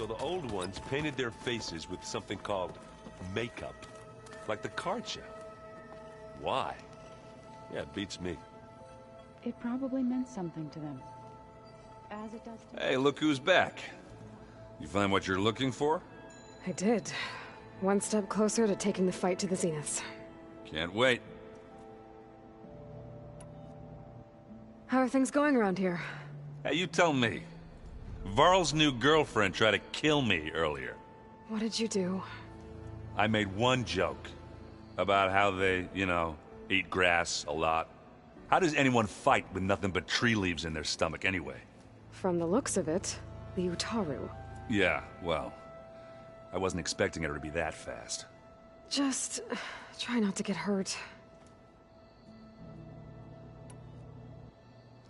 So the old ones painted their faces with something called makeup. Like the card show. Why? Yeah, it beats me. It probably meant something to them. As it does to... Hey, look who's back. You find what you're looking for? I did. One step closer to taking the fight to the Zeniths. Can't wait. How are things going around here? Hey, you tell me. Varl's new girlfriend tried to kill me earlier. What did you do? I made one joke. About how they, you know, eat grass a lot. How does anyone fight with nothing but tree leaves in their stomach anyway? From the looks of it, the Utaru. Yeah, well, I wasn't expecting her to be that fast. Just try not to get hurt.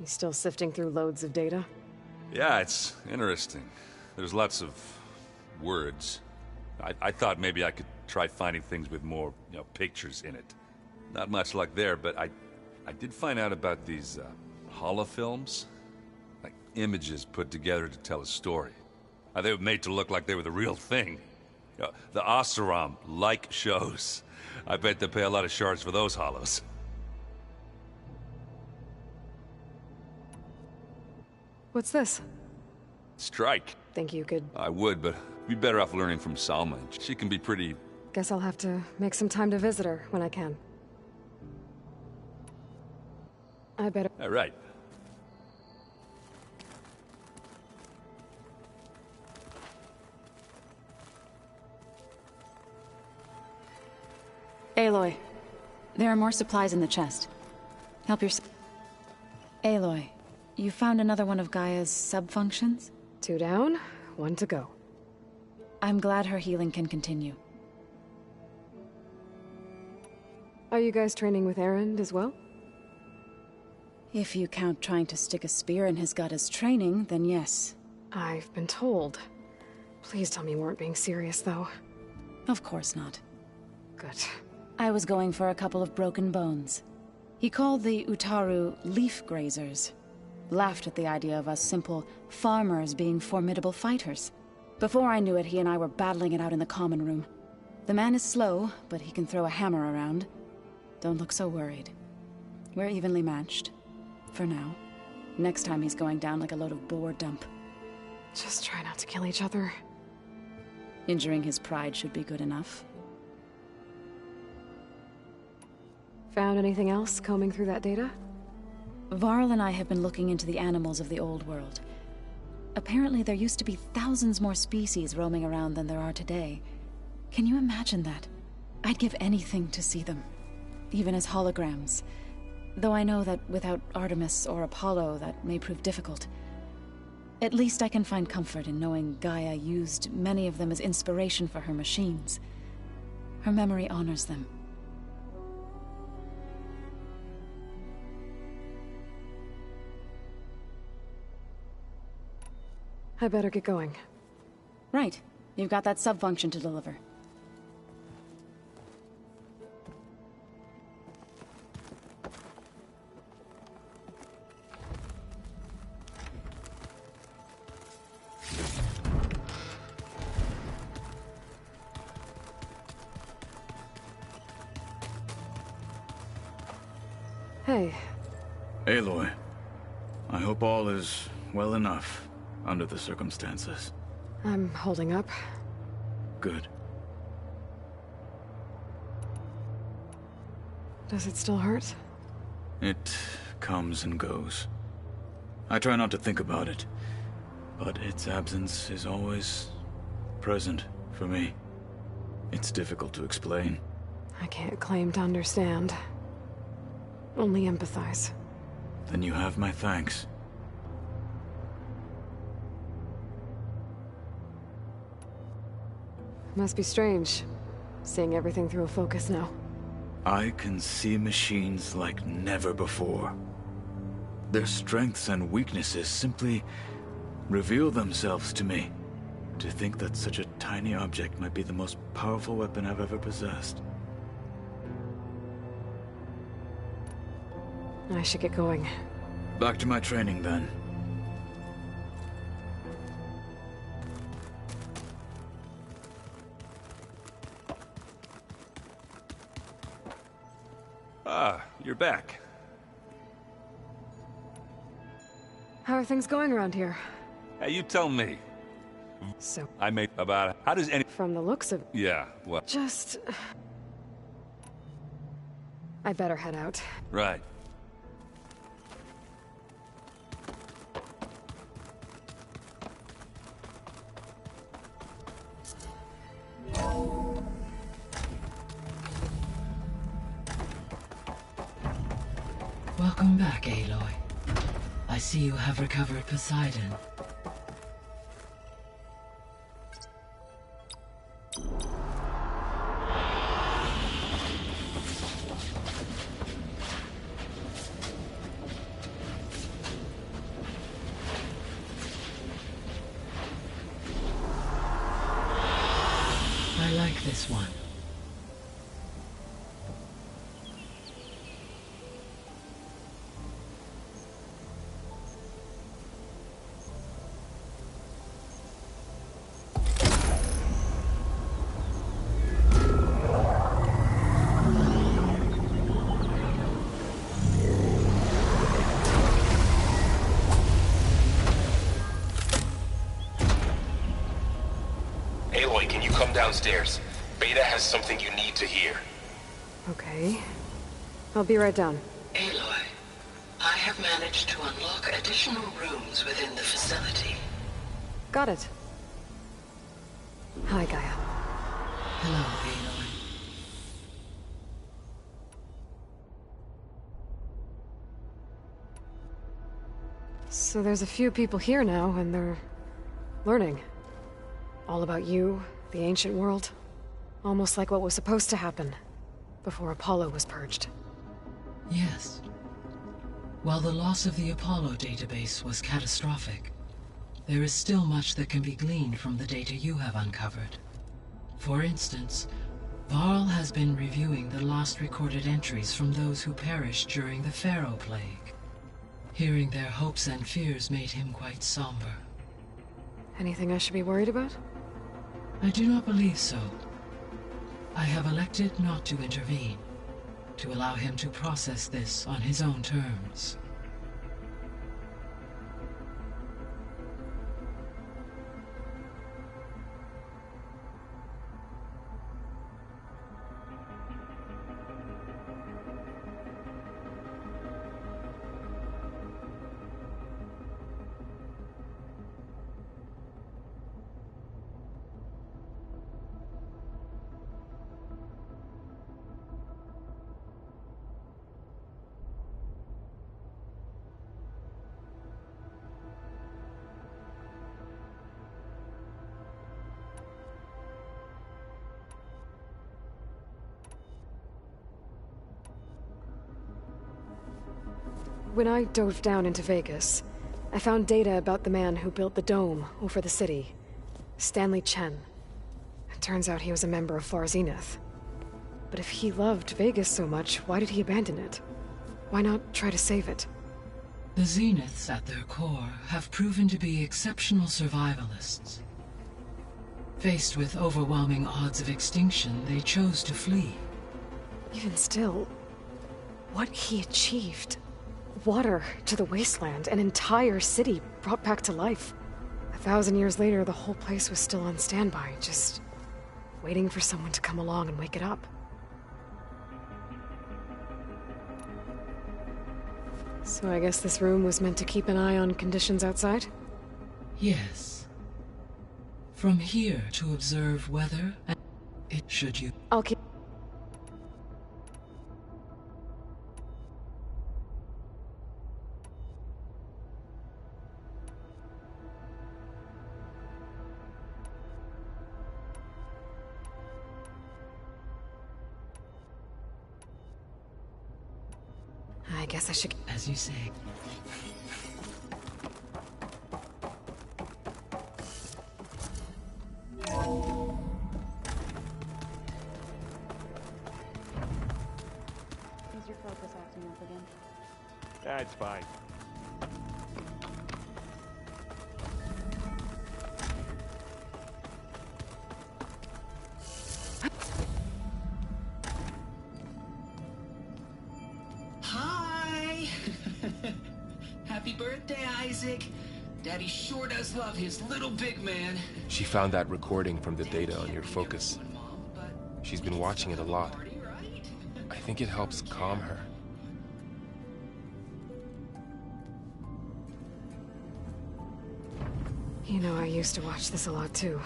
You still sifting through loads of data? Yeah, it's interesting. There's lots of words. I thought maybe I could try finding things with more, you know, pictures in it. Not much luck there, but I did find out about these holofilms. Like images put together to tell a story. They were made to look like they were the real thing. You know, the Oseram like shows. I bet they pay a lot of shards for those hollows. What's this? Strike. Think you could... I would, but be better off learning from Salma. She can be pretty... Guess I'll have to make some time to visit her when I can. I better... All right. Aloy, there are more supplies in the chest. Help yourself. Aloy, you found another one of Gaia's sub-functions? 2 down, 1 to go. I'm glad her healing can continue. Are you guys training with Erend as well? If you count trying to stick a spear in his gut as training, then yes. I've been told. Please tell me you weren't being serious, though. Of course not. Good. I was going for a couple of broken bones. He called the Utaru leaf grazers. Laughed at the idea of us simple farmers being formidable fighters. Before I knew it, he and I were battling it out in the common room. The man is slow, but he can throw a hammer around. Don't look so worried. We're evenly matched. For now. Next time he's going down like a load of boar dump. Just try not to kill each other. Injuring his pride should be good enough. Found anything else combing through that data? Varl and I have been looking into the animals of the old world. Apparently there used to be thousands more species roaming around than there are today. Can you imagine that? I'd give anything to see them. Even as holograms. Though I know that without Artemis or Apollo, that may prove difficult. At least I can find comfort in knowing Gaia used many of them as inspiration for her machines. Her memory honors them. I better get going. Right. You've got that sub-function to deliver. Hey. Aloy, I hope all is well enough under the circumstances. I'm holding up. Good. Does it still hurt? It comes and goes. I try not to think about it, but its absence is always present for me. It's difficult to explain. I can't claim to understand. Only empathize. Then you have my thanks. Must be strange, seeing everything through a focus now. I can see machines like never before. Their strengths and weaknesses simply reveal themselves to me. To think that such a tiny object might be the most powerful weapon I've ever possessed. I should get going. Back to my training, then. Ah, you're back. How are things going around here? Hey, you tell me. So, I made about... How does any... from the looks of... Yeah, what? Just... I better head out. Right. Welcome back, Aloy. I see you have recovered Poseidon. I like this one. Aloy, can you come downstairs? Beta has something you need to hear. Okay. I'll be right down. Aloy, I have managed to unlock additional rooms within the facility. Got it. Hi, Gaia. Hello, Aloy. So there's a few people here now, and they're... learning. All about you, the ancient world. Almost like what was supposed to happen, before Apollo was purged. Yes. While the loss of the Apollo database was catastrophic, there is still much that can be gleaned from the data you have uncovered. For instance, Varl has been reviewing the last recorded entries from those who perished during the Pharaoh Plague. Hearing their hopes and fears made him quite somber. Anything I should be worried about? I do not believe so. I have elected not to intervene, to allow him to process this on his own terms. When I dove down into Vegas, I found data about the man who built the dome over the city. Stanley Chen. It turns out he was a member of Far Zenith. But if he loved Vegas so much, why did he abandon it? Why not try to save it? The Zeniths, at their core, have proven to be exceptional survivalists. Faced with overwhelming odds of extinction, they chose to flee. Even still, what he achieved. Water to the wasteland, an entire city brought back to life. 1,000 years later, the whole place was still on standby, just waiting for someone to come along and wake it up. So I guess this room was meant to keep an eye on conditions outside? Yes. From here to observe weather and it should you... I'll keep... I guess I should... As you say. Is your focus acting up again? That's fine. birthday, Isaac. Daddy sure does love his little big man. She found that recording from the data on your focus. She's been watching it a lot. I think it helps calm her. You know, I used to watch this a lot too.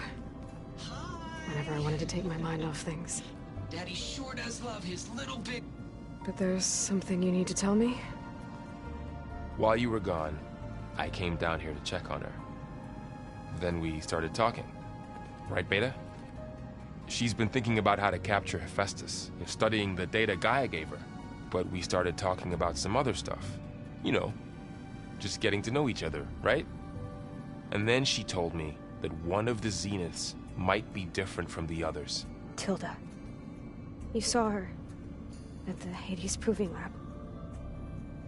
Whenever I wanted to take my mind off things. Daddy sure does love his little big... But there's something you need to tell me? While you were gone, I came down here to check on her. Then we started talking. Right, Beta? She's been thinking about how to capture Hephaestus, studying the data Gaia gave her. But we started talking about some other stuff. You know, just getting to know each other, right? And then she told me that one of the Zeniths might be different from the others. Tilda. You saw her at the Hades Proving Lab.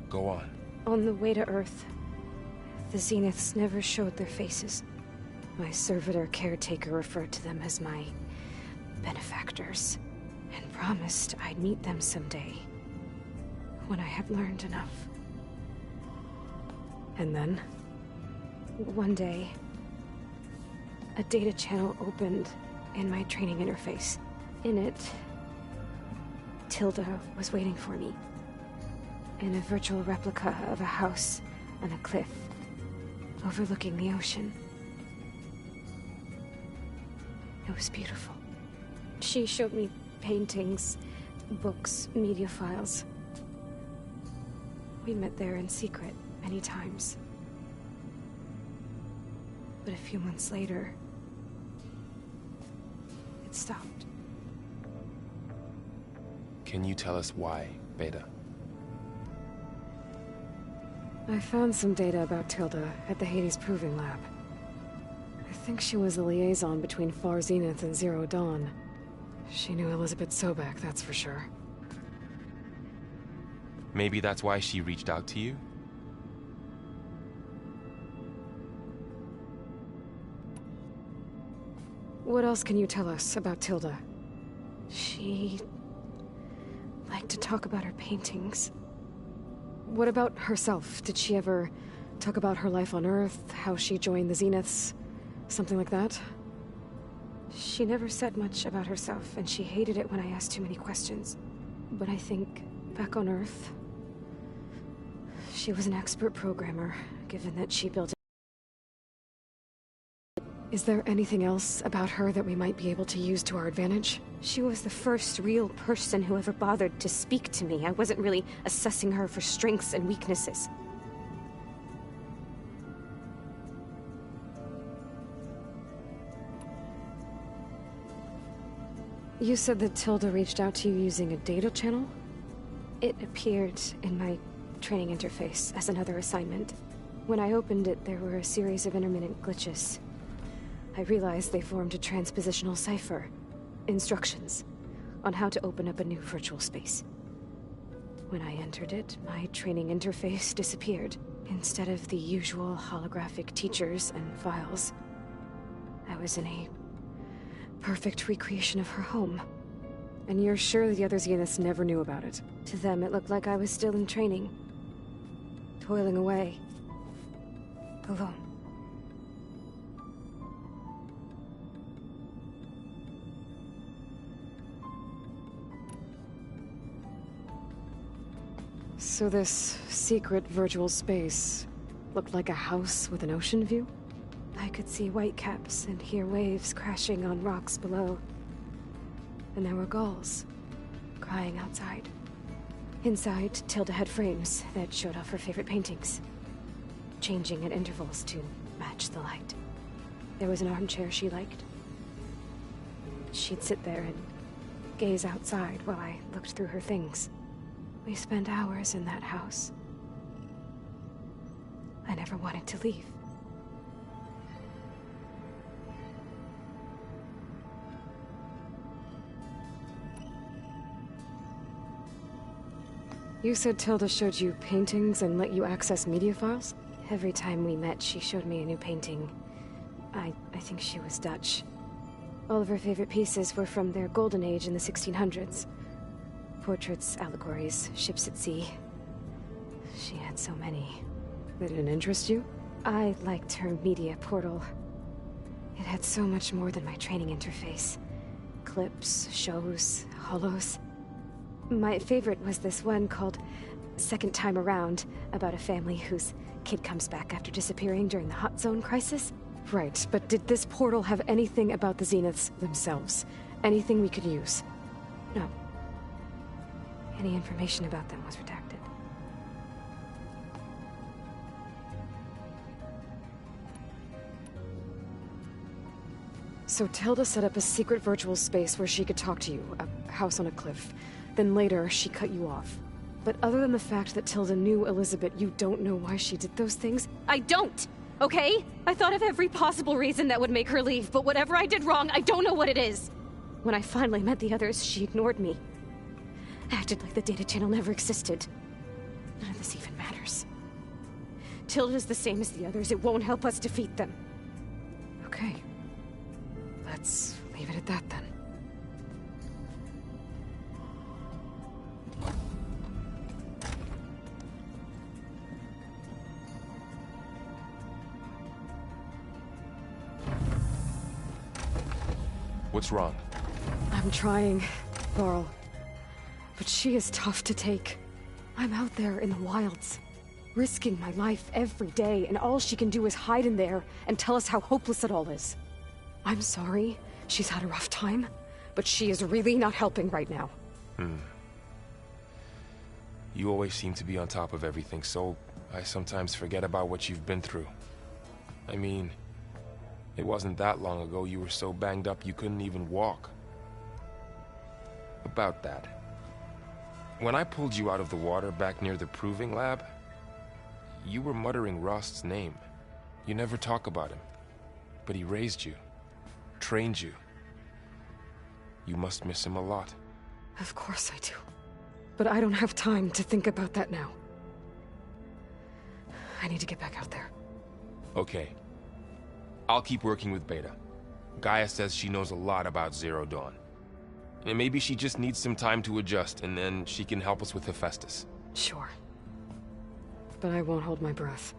Go on. On the way to Earth, the Zeniths never showed their faces. My servitor caretaker referred to them as my benefactors, and promised I'd meet them someday, when I had learned enough. And then? One day, a data channel opened in my training interface. In it, Tilda was waiting for me, in a virtual replica of a house on a cliff, overlooking the ocean. It was beautiful. She showed me paintings, books, media files. We met there in secret many times. But a few months later, it stopped. Can you tell us why, Beta? I found some data about Tilda at the Hades Proving Lab. I think she was a liaison between Far Zenith and Zero Dawn. She knew Elizabeth Sobek, that's for sure. Maybe that's why she reached out to you? What else can you tell us about Tilda? She liked to talk about her paintings. What about herself? Did she ever talk about her life on Earth, how she joined the Zeniths? Something like that? She never said much about herself, and she hated it when I asked too many questions. But I think, back on Earth, she was an expert programmer, given that she built. Is there anything else about her that we might be able to use to our advantage? She was the first real person who ever bothered to speak to me. I wasn't really assessing her for strengths and weaknesses. You said that Tilda reached out to you using a data channel? It appeared in my training interface as another assignment. When I opened it, there were a series of intermittent glitches. I realized they formed a transpositional cipher. Instructions on how to open up a new virtual space. When I entered it, my training interface disappeared. Instead of the usual holographic teachers and files, I was in a perfect recreation of her home. And you're sure the other Zeniths never knew about it? To them, it looked like I was still in training. Toiling away. Alone. So this secret virtual space looked like a house with an ocean view? I could see whitecaps and hear waves crashing on rocks below. And there were gulls crying outside. Inside, Tilda had frames that showed off her favorite paintings, changing at intervals to match the light. There was an armchair she liked. She'd sit there and gaze outside while I looked through her things. We spent hours in that house. I never wanted to leave. You said Tilda showed you paintings and let you access media files? Every time we met, she showed me a new painting. I think she was Dutch. All of her favorite pieces were from their golden age in the 1600s. Portraits, allegories, ships at sea. She had so many. They didn't interest you? I liked her media portal. It had so much more than my training interface. Clips, shows, holos. My favorite was this one called Second Time Around, about a family whose kid comes back after disappearing during the Hot Zone crisis. Right, but did this portal have anything about the Zeniths themselves? Anything we could use? No. Any information about them was redacted. So Tilda set up a secret virtual space where she could talk to you, a house on a cliff. Then later, she cut you off. But other than the fact that Tilda knew Elizabeth, you don't know why she did those things? I don't! Okay? I thought of every possible reason that would make her leave, but whatever I did wrong, I don't know what it is. When I finally met the others, she ignored me. Acted like the data channel never existed. None of this even matters. Tilda's the same as the others. It won't help us defeat them. Okay. Let's leave it at that then. What's wrong? I'm trying, Varl. But she is tough to take. I'm out there in the wilds, risking my life every day, and all she can do is hide in there and tell us how hopeless it all is. I'm sorry, she's had a rough time, but she is really not helping right now. You always seem to be on top of everything, so I sometimes forget about what you've been through. I mean, it wasn't that long ago you were so banged up you couldn't even walk. About that. When I pulled you out of the water back near the proving lab, you were muttering Rost's name. You never talk about him, but he raised you. Trained you. You must miss him a lot. Of course I do. But I don't have time to think about that now. I need to get back out there. Okay. I'll keep working with Beta. Gaia says she knows a lot about Zero Dawn. And maybe she just needs some time to adjust, and then she can help us with Hephaestus. Sure. But I won't hold my breath.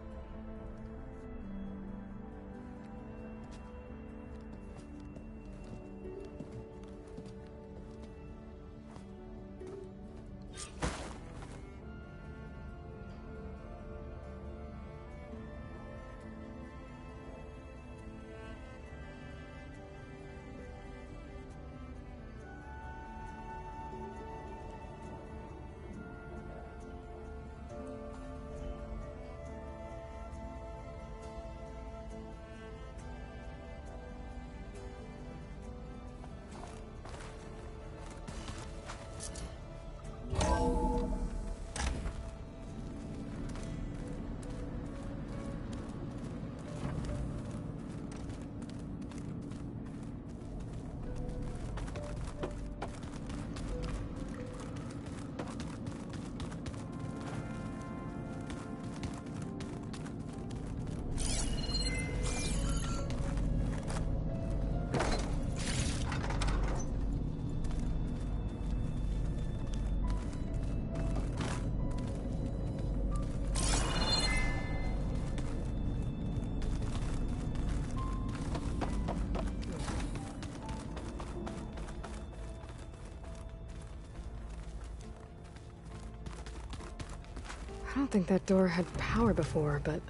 I don't think that door had power before, but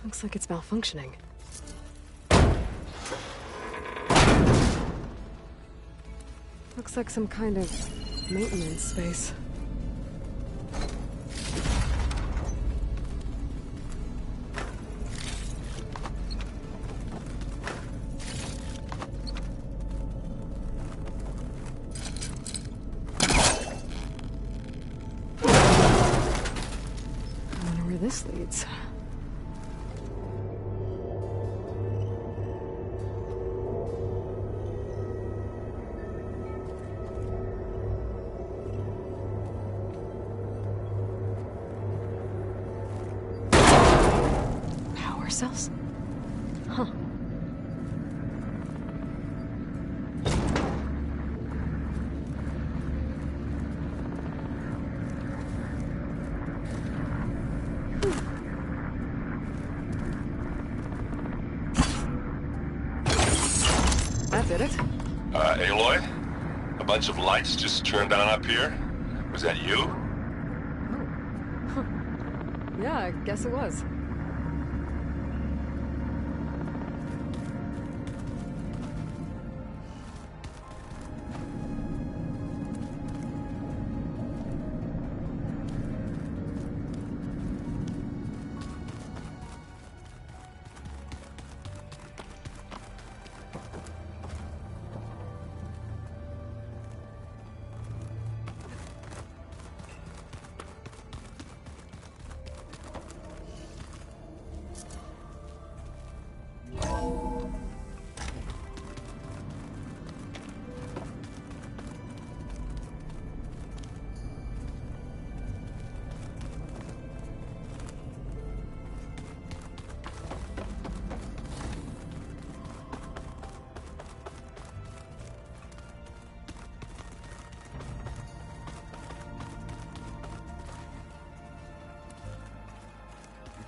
looks like it's malfunctioning. Looks like some kind of maintenance space. This leads. Power cells? Huh. get it? Aloy? A bunch of lights just turned on up here? Was that you? Oh. Huh. Yeah, I guess it was.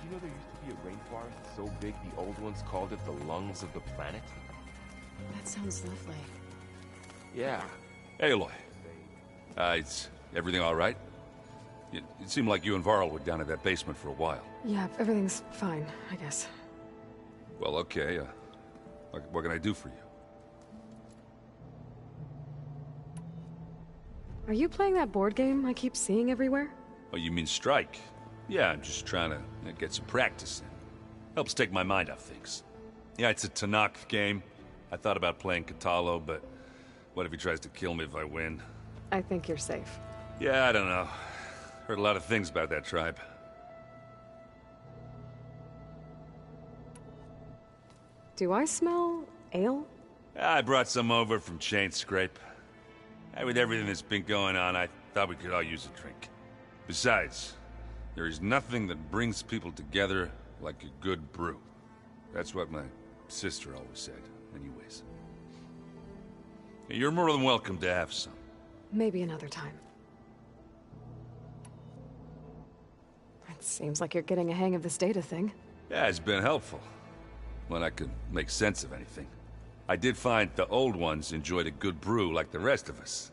You know there used to be a rainforest so big the old ones called it the lungs of the planet? That sounds lovely. Yeah. Aloy. Is everything all right? It seemed like you and Varl were down in that basement for a while. Yeah, everything's fine, I guess. Well, okay. What can I do for you? Are you playing that board game I keep seeing everywhere? Oh, you mean Strike? Yeah, I'm just trying to get some practice in. Helps take my mind off things. Yeah, it's a Tanakh game. I thought about playing Katalo, but what if he tries to kill me if I win? I think you're safe. Yeah, I don't know. Heard a lot of things about that tribe. Do I smell ale? I brought some over from Chain Scrape. With everything that's been going on, I thought we could all use a drink. Besides, there is nothing that brings people together like a good brew. That's what my sister always said, anyways. You're more than welcome to have some. Maybe another time. It seems like you're getting a hang of this data thing. Yeah, it's been helpful. When I could make sense of anything. I did find the old ones enjoyed a good brew like the rest of us.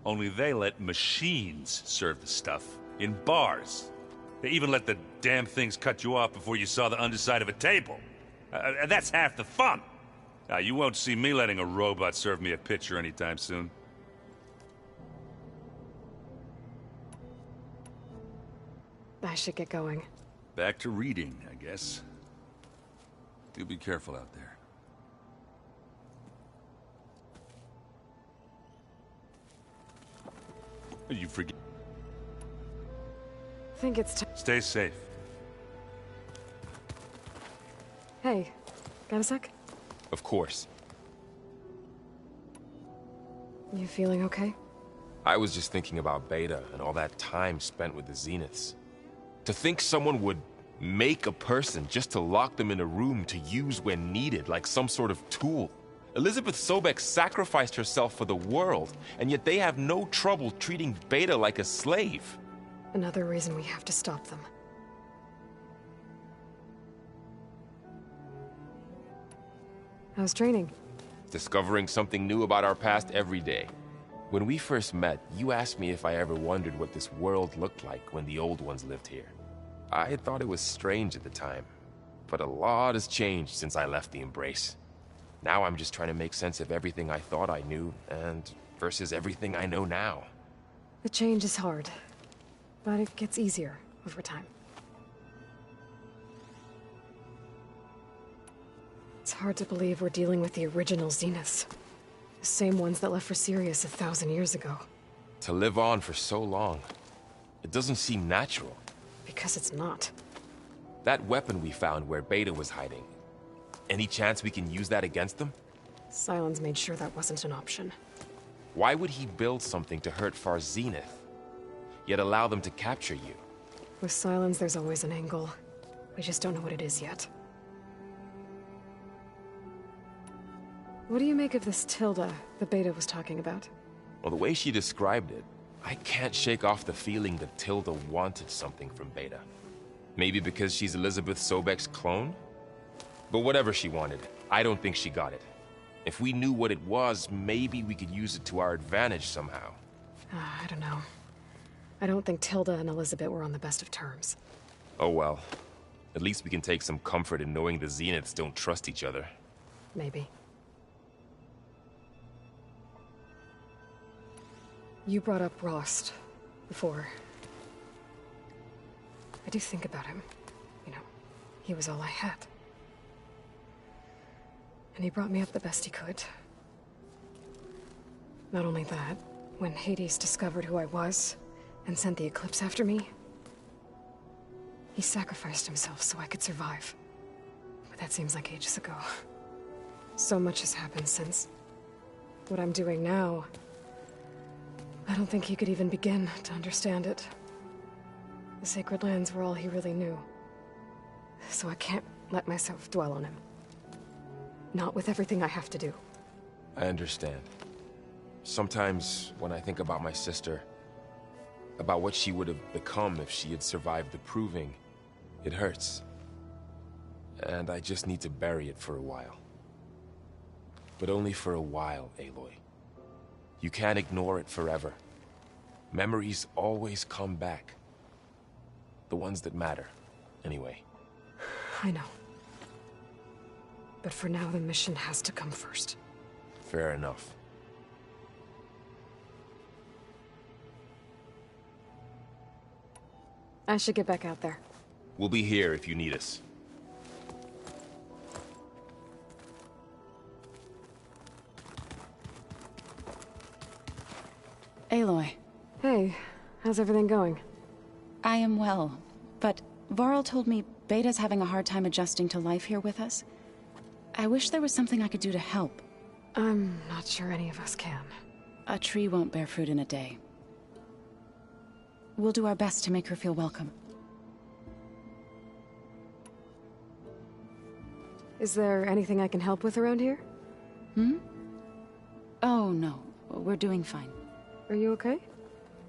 Only they let machines serve the stuff in bars. They even let the damn things cut you off before you saw the underside of a table. That's half the fun. You won't see me letting a robot serve me a pitcher anytime soon. I should get going. Back to reading, I guess. Do be careful out there. You forget. Think it's time. Stay safe. Hey, got a sec? Of course. You feeling okay? I was just thinking about Beta and all that time spent with the Zeniths. To think someone would make a person just to lock them in a room to use when needed, like some sort of tool. Elizabeth Sobek sacrificed herself for the world, and yet they have no trouble treating Beta like a slave. Another reason we have to stop them. How's training? Discovering something new about our past every day. When we first met, you asked me if I ever wondered what this world looked like when the old ones lived here. I thought it was strange at the time, but a lot has changed since I left the Embrace. Now I'm just trying to make sense of everything I thought I knew, and versus everything I know now. The change is hard, but it gets easier over time. It's hard to believe we're dealing with the original Zeniths. The same ones that left for Sirius 1,000 years ago. To live on for so long, it doesn't seem natural. Because it's not. That weapon we found where Beta was hiding, any chance we can use that against them? Sylens made sure that wasn't an option. Why would he build something to hurt Far Zenith, yet allow them to capture you? With Sylens, there's always an angle. We just don't know what it is yet. What do you make of this Tilda the Beta was talking about? Well, the way she described it, I can't shake off the feeling that Tilda wanted something from Beta. Maybe because she's Elizabeth Sobek's clone? But whatever she wanted, I don't think she got it. If we knew what it was, maybe we could use it to our advantage somehow. I don't know. I don't think Tilda and Elizabeth were on the best of terms. Oh well. At least we can take some comfort in knowing the Zeniths don't trust each other. Maybe. You brought up Rost before. I do think about him. You know, he was all I had. And he brought me up the best he could. Not only that, when Hades discovered who I was and sent the Eclipse after me, he sacrificed himself so I could survive. But that seems like ages ago. So much has happened since. What I'm doing now, I don't think he could even begin to understand it. The Sacred Lands were all he really knew. So I can't let myself dwell on him. Not with everything I have to do. I understand. Sometimes, when I think about my sister, about what she would have become if she had survived the Proving, it hurts. And I just need to bury it for a while. But only for a while, Aloy. You can't ignore it forever. Memories always come back. The ones that matter, anyway. I know. But for now, the mission has to come first. Fair enough. I should get back out there. We'll be here if you need us. Aloy. Hey, how's everything going? I am well, but Varl told me Beta's having a hard time adjusting to life here with us. I wish there was something I could do to help. I'm not sure any of us can. A tree won't bear fruit in a day. We'll do our best to make her feel welcome. Is there anything I can help with around here? Oh, no. We're doing fine. Are you okay?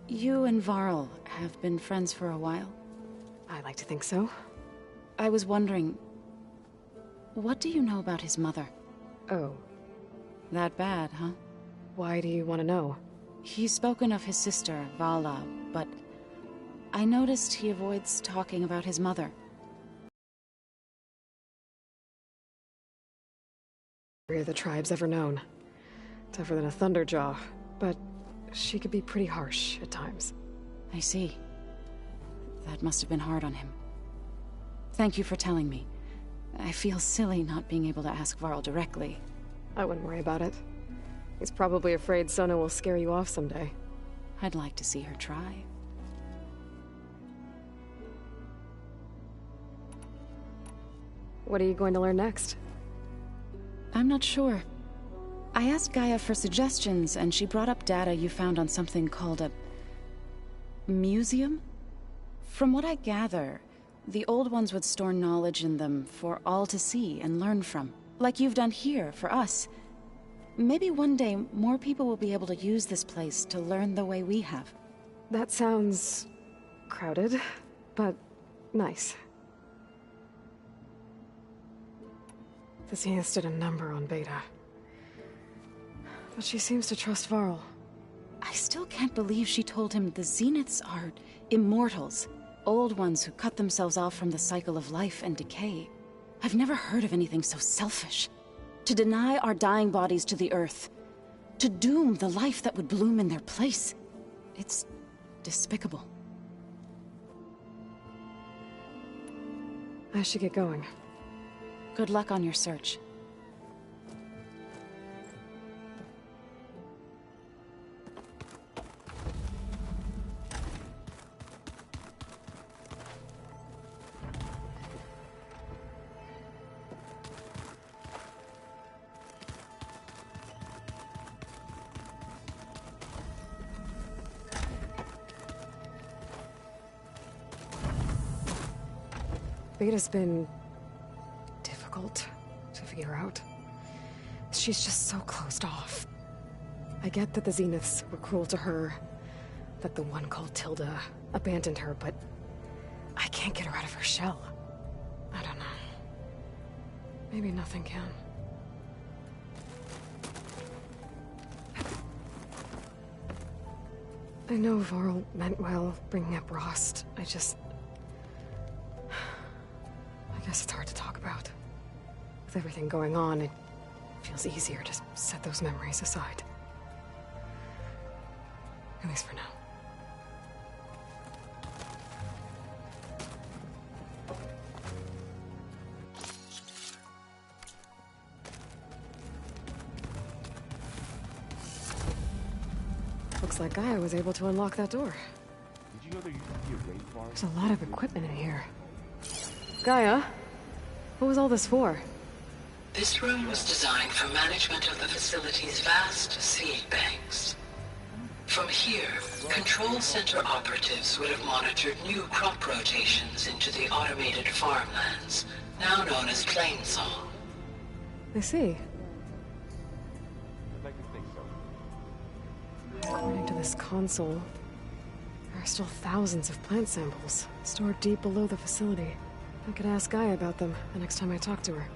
You and Varl have been friends for a while. I like to think so. I was wondering, what do you know about his mother? Oh. That bad, huh? Why do you want to know? He's spoken of his sister, Vala, but I noticed he avoids talking about his mother. The tribe's ever known. Tougher than a Thunderjaw, but she could be pretty harsh at times. I see. That must have been hard on him. Thank you for telling me. I feel silly not being able to ask Varl directly. I wouldn't worry about it. He's probably afraid Sona will scare you off someday. I'd like to see her try. What are you going to learn next? I'm not sure. I asked Gaia for suggestions, and she brought up data you found on something called a museum? From what I gather, the old ones would store knowledge in them for all to see and learn from, like you've done here for us. Maybe one day more people will be able to use this place to learn the way we have. That sounds crowded, but nice. The Zeniths did a number on Beta. But she seems to trust Varl. I still can't believe she told him the Zeniths are immortals. Old ones who cut themselves off from the cycle of life and decay. I've never heard of anything so selfish. To deny our dying bodies to the earth. To doom the life that would bloom in their place. It's despicable. I should get going. Good luck on your search. Beta's been difficult to figure out. She's just so closed off. I get that the Zeniths were cruel to her, that the one called Tilda abandoned her, but I can't get her out of her shell. I don't know. Maybe nothing can. I know Varl meant well, bringing up Rost. I guess it's hard to talk about. With everything going on, it feels easier to set those memories aside. At least for now. Looks like Gaia was able to unlock that door. Did you know there used to be a raid farm? There's a lot of equipment in here. Gaia? What was all this for? This room was designed for management of the facility's vast seed banks. From here, control center operatives would have monitored new crop rotations into the automated farmlands, now known as Plainsong. I see. I'd like to think so. According to this console, there are still thousands of plant samples stored deep below the facility. I could ask Gaia about them the next time I talk to her.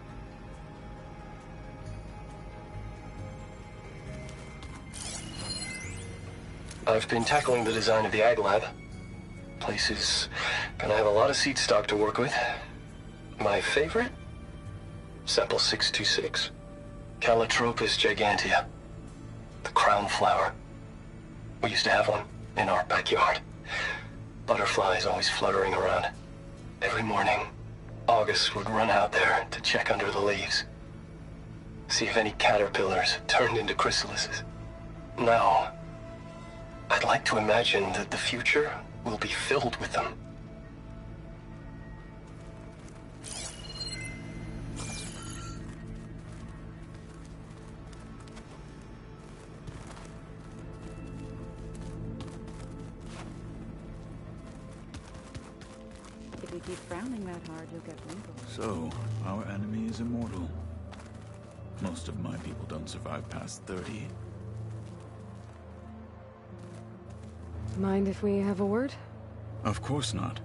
I've been tackling the design of the Ag Lab. Place is gonna have a lot of seed stock to work with. My favorite? Sample 626. Calotropis gigantea. The crown flower. We used to have one in our backyard. Butterflies always fluttering around. Every morning, August would run out there to check under the leaves. See if any caterpillars turned into chrysalises. Now, I'd like to imagine that the future will be filled with them. If you keep frowning that hard, you'll get wrinkles. So, our enemy is immortal. Most of my people don't survive past 30. Mind if we have a word? Of course not.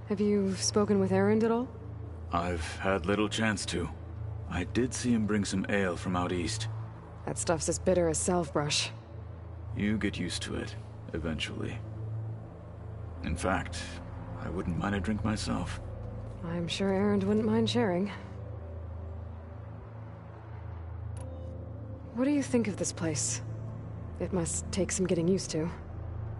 Have you spoken with Erend at all? I've had little chance to. I did see him bring some ale from out east. That stuff's as bitter as salvebrush. You get used to it, eventually. In fact, I wouldn't mind a drink myself. I'm sure Erend wouldn't mind sharing. What do you think of this place? It must take some getting used to.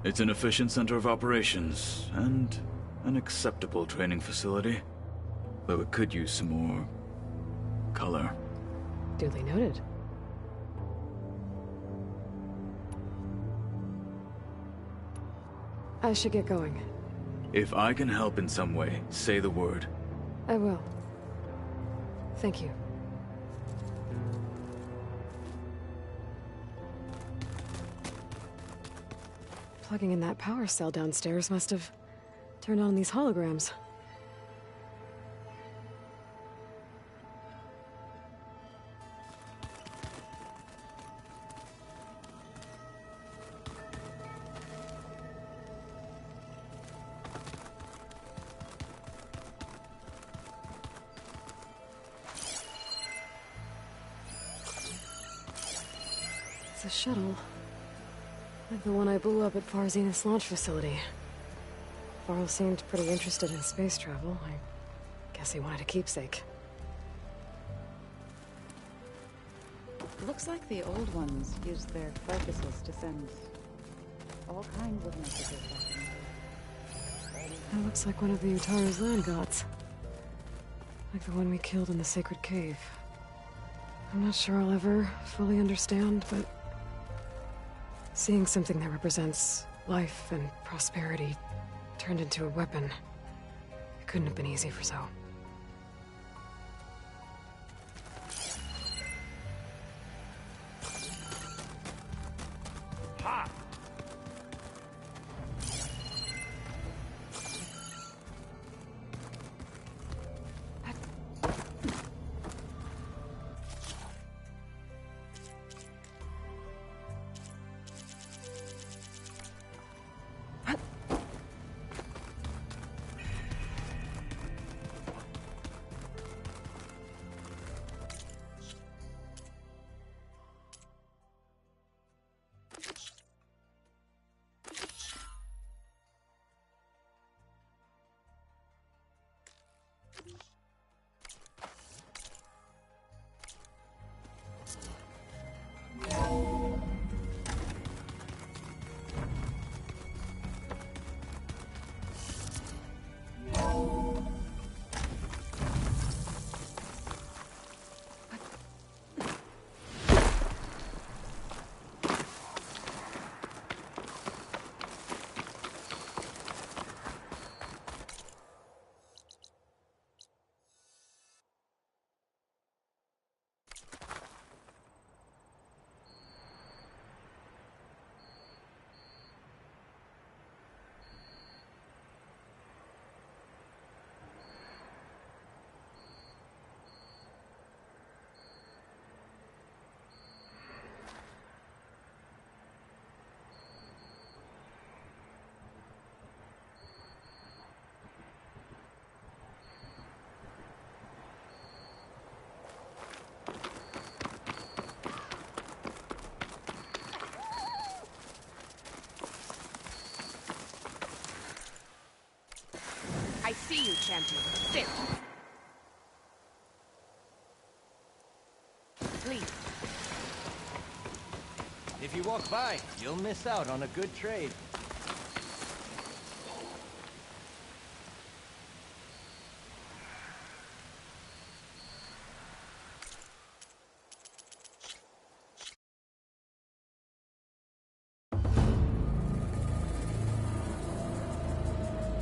It's an efficient center of operations, and an acceptable training facility. Though it could use some more color. Duly noted. I should get going. If I can help in some way, say the word. I will. Thank you. Plugging in that power cell downstairs must have turned on these holograms. It's a shuttle. Like the one I blew up at Far Zenith's launch facility. Varl seemed pretty interested in space travel. I guess he wanted a keepsake. Looks like the old ones used their focuses to send all kinds of messages back. That looks like one of the Utaru's land gods. Like the one we killed in the sacred cave. I'm not sure I'll ever fully understand, but seeing something that represents life and prosperity turned into a weapon, it couldn't have been easy for Zoe. Ha! you, champion. Sit. Please. If you walk by, you'll miss out on a good trade.